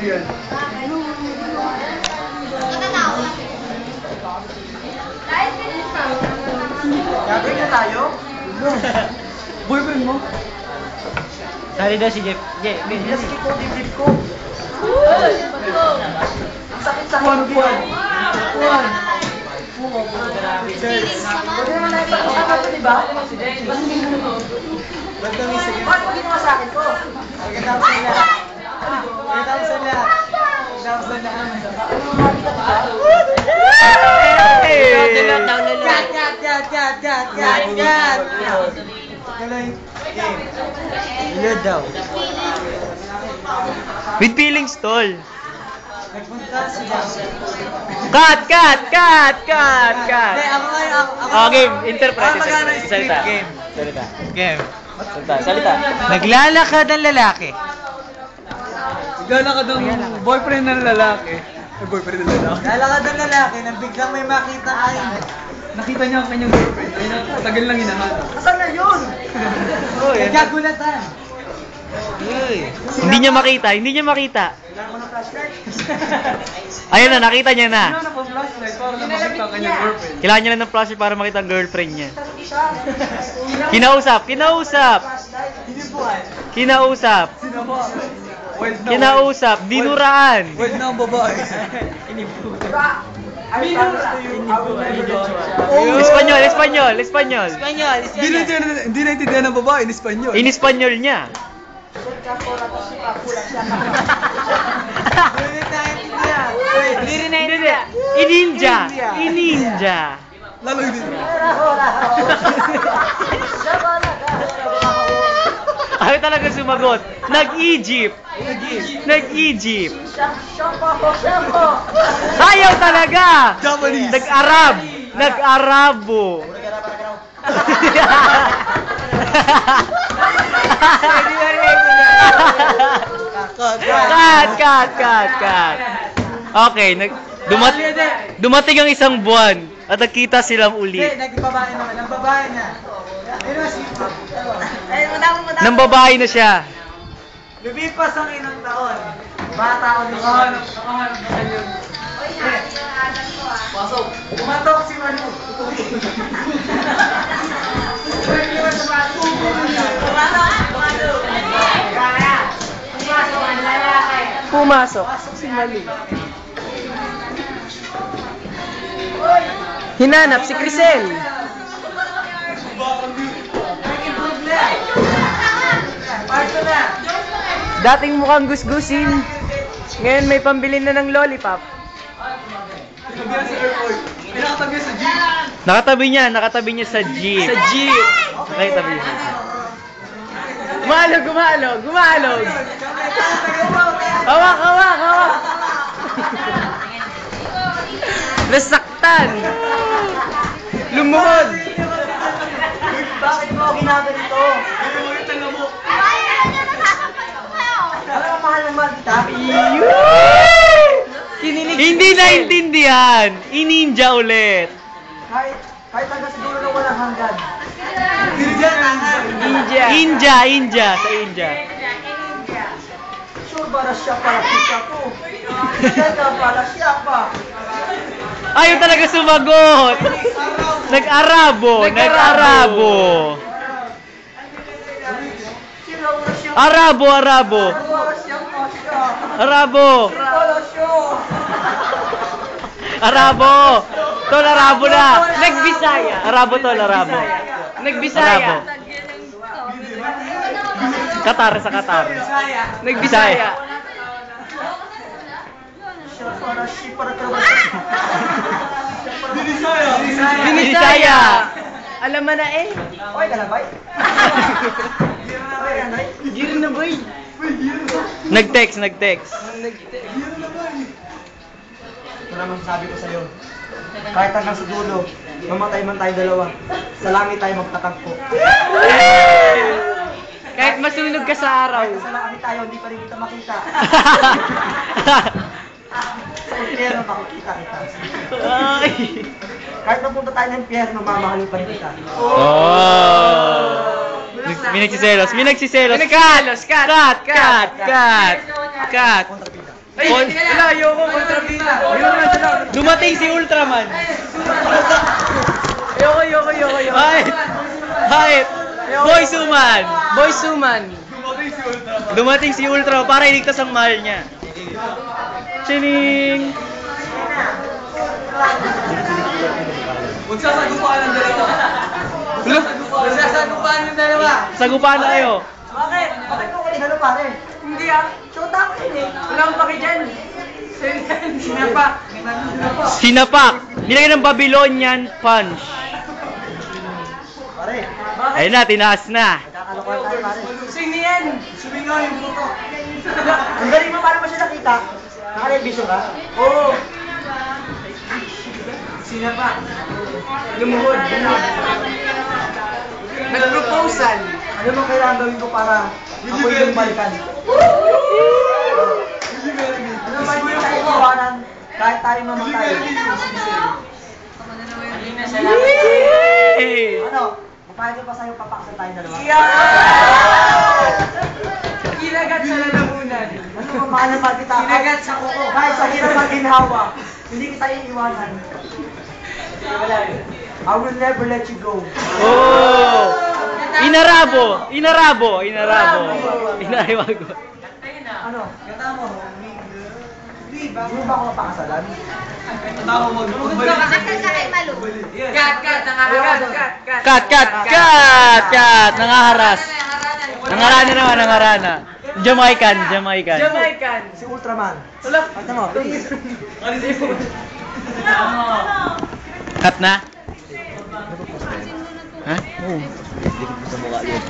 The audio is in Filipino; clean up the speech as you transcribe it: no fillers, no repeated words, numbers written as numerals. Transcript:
yan. Gagawin na tayo? Boyfriend mo? Sali daw si Jeff. Jeff, Nasakit ko, dibdib ko. Ang sakit-sakit ko yan. Juan. Pwede naman na ito. Ano ito, diba? Bakit mo ginawa sa akin ko? Load daw. With feelings, tol. Cut! Oh, game. Interpret. Salita. Salita. Naglalakad ang lalaki. Naglalakad ang boyfriend ng lalaki. Ay, boyfriend ng lalaki. Lalakad ang lalaki nang biglang may makita ay. Nakita niya ang kanyang girlfriend. Ay, tagal lang hinahanap. Asan na yun? Nagkagulatan. Hindi niya makita. Kailangan ko ng flashlight. Ayun na, nakita niya na. Kailangan na po flashlight para lang makita ang kanyang girlfriend. Kailangan niya lang ng flashlight para makita ang girlfriend niya. Hindi siya. Kinausap. Flashlight. Hinibuan. Kinausap. Sinama. Wild na. Kinausap. Dinuraan. Wild na ang babae. Espanyol. Hindi naintindihan ng babae in Espanyol. In Espanyol niya. In India. Lalo hindi. Ayaw talaga sumagot. Nag-Egypt. Ayaw talaga. Japanese. Nag-Arabo. Cut. Okay, dumating ang isang buwan at nagkita silang uli. Nagbabae naman. Ang babae niya. Nang babae na siya. Lumipas ang ilang taon. Bata ko din siya. Nakahanap na yun. Pasok. Kumatok si Manu. Pumasok si Mali. Hinanap si Crisel. Dating mukhang gusgusin. Ngayon may pambili na ng lollipop. Pinagyan sa airport. Pinakatabi sa jeep. Nakatabi niya sa jeep. Nakatabi niya. Gumalog. Hawak. Nasaktan. Lumuhod. Bakit mo ginaganito? Alam mo, mahal kita. Hindi naintindihan. Ininja ulit. Kahit hanggang siguro na walang hanggan. India. Sa India. Sure ba na siya para kita ko? Siya ka pala siya pa. Ayaw talaga sumagot. Nag-Arabo. Arabo. Tol, Arabo na. Nagbisaya. Arabo. Nagbisaya. Qatar. Nagbisaya. Siya para siya para trabaho. Binisaya. Alam mo na eh. Okay ka na, bay? Giro na boy. Nag-text. Ito naman sabi ko sa'yo. Kahit hanggang sa dulo, mamatay man tayo dalawa. Sa langit tayo magtatagpo. Kahit masunog ka sa araw. Kahit sa langit tayo, hindi pa rin kita makita. Sa impyerno, makikita kita. Kahit napunta tayo ng impyerno, mamahalin pa rin kita. May nagsiselos. Cut. Kontrabida. Ay, wala, ayoko, kontrabida. Dumating si Ultraman. Ayoko. Kahit, Boy Suman. Boy Suman. Dumating si Ultra para iligtas ang mahal niya. Chining! Magsasagupaan ng dalawa. Magsasagupaan ng dalawa. Sagupaan na kayo. Bakit? Bakit mo kunin? Ano pare? Hindi ah. Shota ko yun eh. Wala akong paki dyan. Sinapak. Sinapak. Nilagay ng Babylonian punch. Pare, Ayun na, tinaas na. nagkakalokohan tayo pare. Sing niyan. Sumingaw yung buto. Ang galing mo, paano mo siya nakita? Naka-television ka? Oo. Sinapak. Lumuhod. Nag-proposal. Ano mo kailangan gawin ko para ako yung balikan? Ano ba yung tayo iwanan kahit tayo mamatay? Hey! Ano? Papayag pa sa'yo papaksa tayo dalawa? Kinagat sa lalamunan. Ano kung mahal na mahal kita? Kinagat sa kuko. Kahit sa hirap at ginhawa, hindi kita iiwanan. I will never let you go. Oh! Inarabo! Inariwago. Ano? Gata mo. Hindi ba ako mapakasalan? Kat. Cut! Nangaharas. Nangarana. Jamaican. Jamaican. Si Ultraman. Wala. Pagta mo, please. Cut na? Ha? Likod mo sa mukha yun.